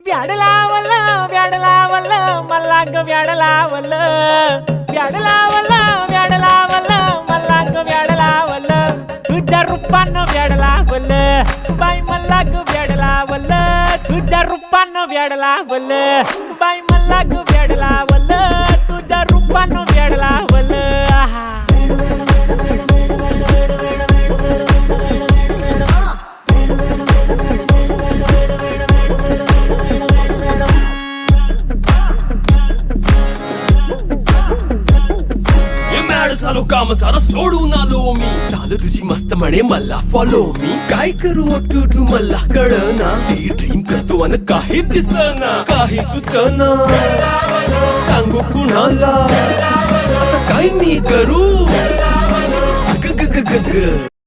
व्याड लावलं व्याड लावलं मला ग व्याड लावलं व्याड लावलं व्याड लावलं मला ग व्याड लावलं तुझ्या रूपानं व्याड लावलं बाई मला ग व्याड लावलं तुझ्या रूपानं व्याड लावलं बाई मला ग व्याड लावलं तुझ्या रूपानं व्याड लावलं आहा झालो काम सारं सोडून आलो मी चाल तुझी मस्त म्हणे मला फॉलो मी काय करू टू मला कळना ती ड्रीम करतो आणि काही दिसना काही सुचना सांगू कुणाला आता काय मी करू ग ग ग ग ग